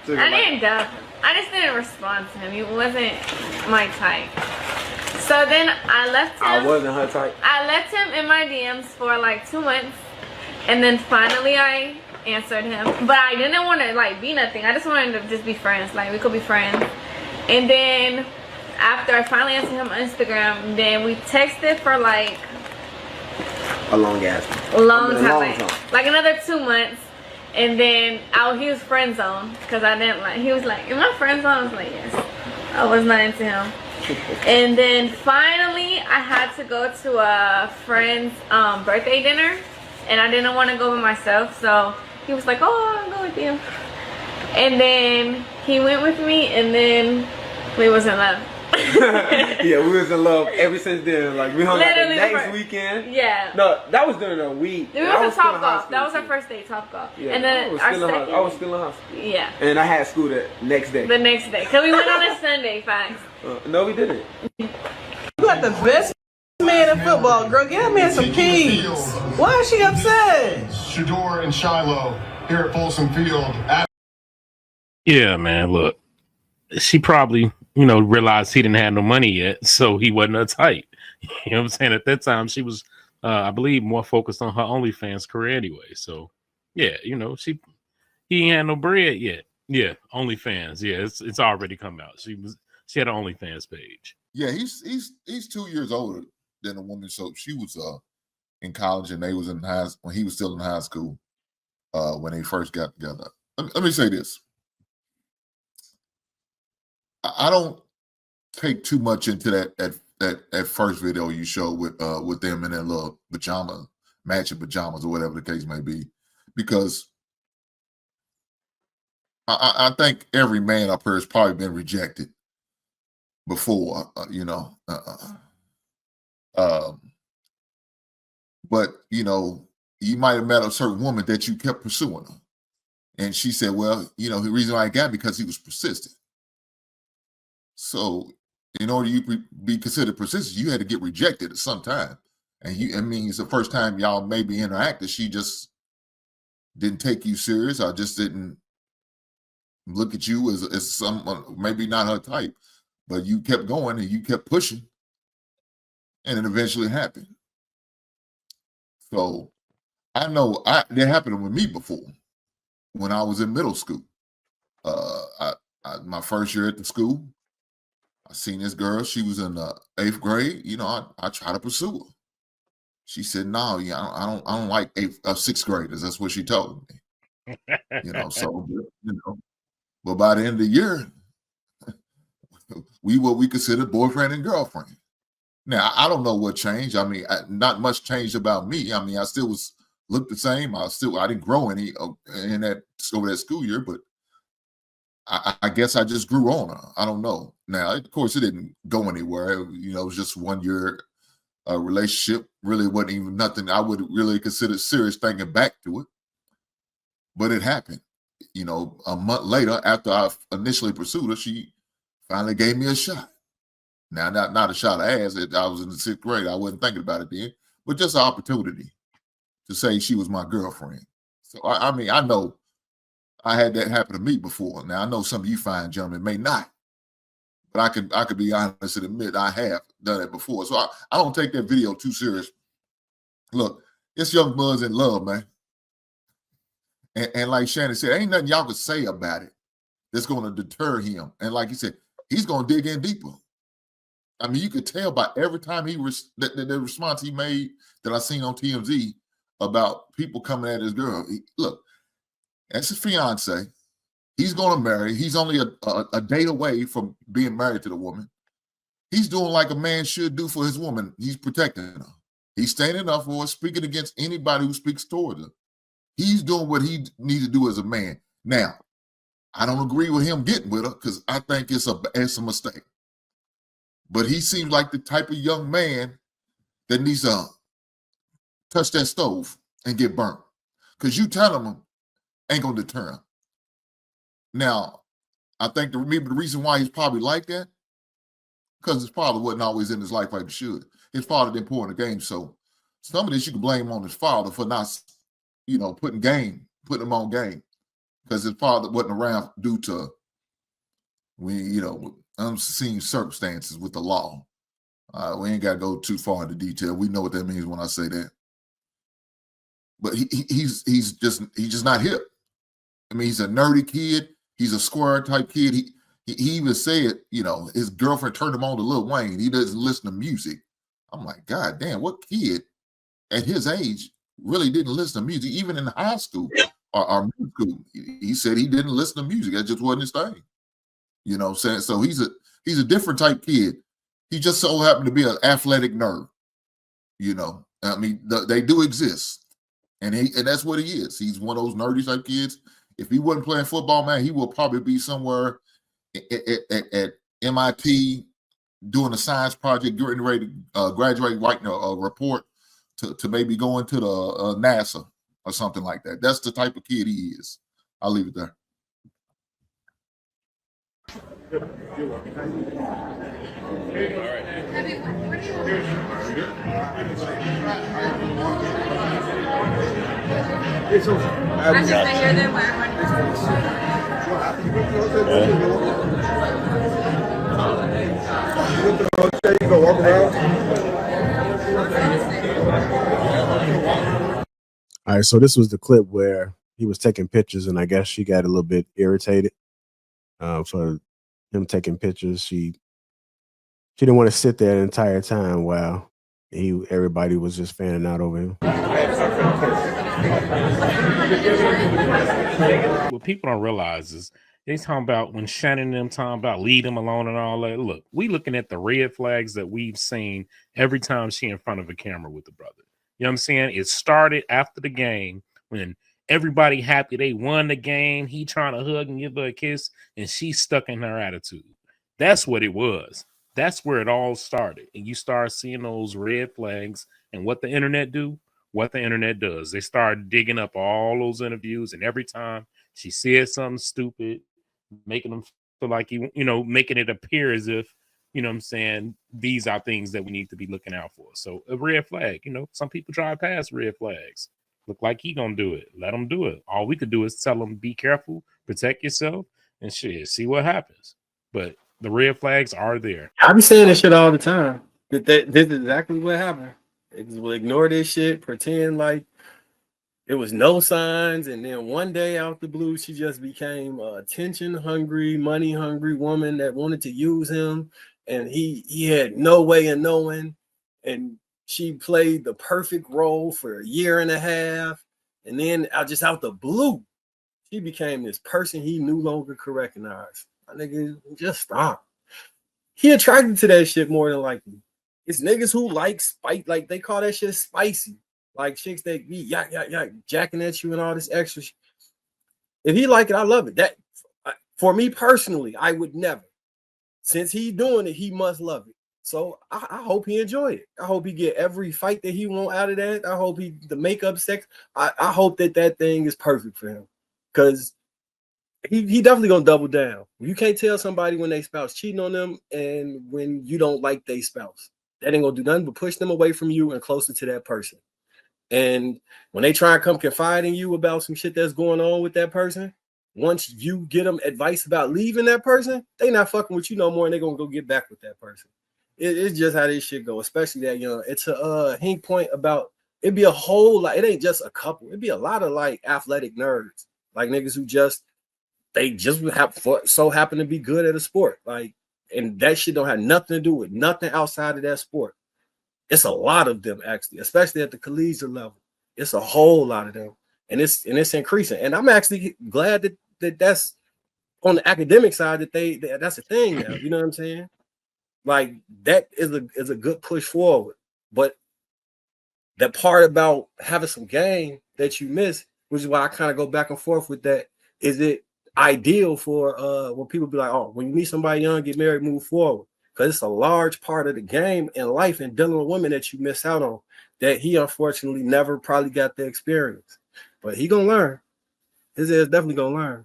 I didn't duck. I just didn't respond to him. He wasn't my type. So then I left him. I wasn't her type. I left him in my DMs for like 2 months, and then finally I answered him. But I didn't want to like be nothing. I just wanted to just be friends. Like we could be friends. And then after I finally answered him on Instagram, then we texted for like a long ass. Long time. Like another 2 months. And then he was friend zone because I didn't like. He was like, "Am I friend zone?" I was like, "Yes." I was not into him. And then finally, I had to go to a friend's birthday dinner, and I didn't want to go by myself. So he was like, "Oh, I'll go with you." And then he went with me, and then we was in love. Yeah, we was in love ever since then. Like we hung out the next weekend. Yeah. No, that was during a week. We went to Top Golf. That was our first day, Top Golf. Yeah, and then I was still in high school. Yeah. And I had school the next day. The next day, cause we went on a Sunday. Facts. No, we didn't. You got the best man in football, girl. Get that man some keys. Why is she upset? Shador and Shiloh here at Folsom Field. Yeah, man. Look, she probably, realized he didn't have no money yet, so he wasn't her type. You know what I'm saying? At that time, she was, I believe, more focused on her OnlyFans career anyway. So, yeah, he ain't had no bread yet. Yeah, OnlyFans. Yeah, it's already come out. She had an OnlyFans page. Yeah, he's 2 years older than a woman. So she was in college, and they was in when he was still in high school when they first got together. Let me say this. I don't take too much into that first video you showed with them in their little matching pajamas or whatever the case may be, because I think every man up here has probably been rejected before, but you might have met a certain woman that you kept pursuing her, and she said, "Well, the reason why I got because he was persistent." So, in order to be considered persistent, you had to get rejected at some time. And it's the first time y'all maybe interacted. She just didn't take you serious, or just didn't look at you as someone, maybe not her type. But you kept going and you kept pushing, and it eventually happened. So, I know that happened with me before when I was in middle school. My first year at the school, I seen this girl. She was in the 8th grade. I tried to pursue her. She said, "No, I don't like 6th graders." That's what she told me. So but by the end of the year, we considered boyfriend and girlfriend. Now I don't know what changed. Not much changed about me. I still looked the same. I didn't grow any in that over that school year, but I guess I just grew on her. I don't know. Now, of course, it didn't go anywhere. It was just 1 year relationship. Really wasn't even nothing I would really consider serious thinking back to it. But it happened. A month later, after I initially pursued her, she finally gave me a shot. Now, not a shot of ass. I was in the 6th grade. I wasn't thinking about it then. But just an opportunity to say she was my girlfriend. So, I know I had that happen to me before. Now, I know some of you fine gentlemen may not, but I could be honest and admit I have done it before. So I don't take that video too serious. Look, it's young buds in love, man. And like Shannon said, ain't nothing y'all could say about it that's going to deter him. And like he said, he's going to dig in deeper. You could tell by every time the response he made that I seen on TMZ about people coming at his girl. Look, that's his fiance. He's going to marry. He's only a date away from being married to the woman. He's doing like a man should do for his woman. He's protecting her. He's standing up for her, speaking against anybody who speaks toward her. He's doing what he needs to do as a man. Now, I don't agree with him getting with her because I think it's a mistake. But he seems like the type of young man that needs to touch that stove and get burnt. Because you telling him ain't going to deter him. Now, I think the reason why he's probably like that, because his father wasn't always in his life like he should. His father didn't pour in the game. So some of this you can blame on his father for not, putting him on game. because his father wasn't around due to unforeseen circumstances with the law. We ain't got to go too far into detail. We know what that means when I say that. But he's just not hip. I mean, he's a nerdy kid. He's a square type kid. He even said, his girlfriend turned him on to Lil Wayne. He doesn't listen to music. I'm like, God damn, what kid at his age really didn't listen to music, even in high school or middle school? He said he didn't listen to music. That just wasn't his thing. You know what I'm saying? So he's a different type kid. He just so happened to be an athletic nerd. I mean, they do exist. And that's what he is. He's one of those nerdy type kids. If he wasn't playing football, man, he will probably be somewhere at MIT doing a science project, getting ready to graduate, writing a report to maybe going to the NASA or something like that. That's the type of kid he is. I'll leave it there. I just didn't hear them, but You go walk around. All right, so this was the clip where he was taking pictures, and I guess she got a little bit irritated for him taking pictures. She didn't want to sit there the entire time while everybody was just fanning out over him. What people don't realize is they talking about when Shannon and them talking about leave them alone and all that. Look, we looking at the red flags that we've seen every time she in front of a camera with the brother. You know what I'm saying? It started after the game when everybody happy they won the game. He trying to hug and give her a kiss, and she stuck in her attitude. That's what it was. That's where it all started. And you start seeing those red flags and what the internet do, what the internet does. They start digging up all those interviews, and every time she said something stupid, making them feel like making it appear as if, you know what I'm saying, these are things that we need to be looking out for. So a red flag, some people drive past red flags. Look like he gonna do it. Let him do it. All we could do is tell him, be careful, protect yourself, and shit, see what happens. But the red flags are there. I be saying this shit all the time. This is exactly what happened. We'll ignore this shit, pretend like it was no signs, and then one day out the blue, she just became a attention-hungry, money-hungry woman that wanted to use him, and he had no way of knowing, and she played the perfect role for a year and a half, and then just out the blue, she became this person he no longer could recognize. My nigga, just stop. He attracted to that shit more than likely. It's niggas who like spite, like they call that shit spicy. Like chicks that be yak, jacking at you and all this extra shit. If he like it, I love it. That for me personally, I would never. Since he's doing it, he must love it. So I hope he enjoy it. I hope he get every fight that he want out of that. I hope the makeup sex. I hope that thing is perfect for him, because he definitely gonna double down. You can't tell somebody when they spouse cheating on them and when you don't like their spouse. That ain't gonna do nothing but push them away from you and closer to that person. And when they try and come confide in you about some shit that's going on with that person, once you get them advice about leaving that person, they not fucking with you no more, and they're gonna go get back with that person. It's just how this shit go, especially that young. It's a Hank point about it'd be a whole lot. It ain't just a couple. It'd be a lot of like athletic nerds, like niggas who just happen to be good at a sport, like, and that shit don't have nothing to do with nothing outside of that sport. It's a lot of them actually, especially at the collegiate level. It's a whole lot of them, and it's increasing. And I'm actually glad that's on the academic side that's a thing now. You know what I'm saying? Like that is a good push forward. But that part about having some game that you miss, which is why I kind of go back and forth with that. Is it ideal for when people be like, oh, when you meet somebody young, get married, move forward? Because it's a large part of the game and life and dealing with women that you miss out on, that he unfortunately never probably got the experience. But he gonna learn. His ass definitely gonna learn.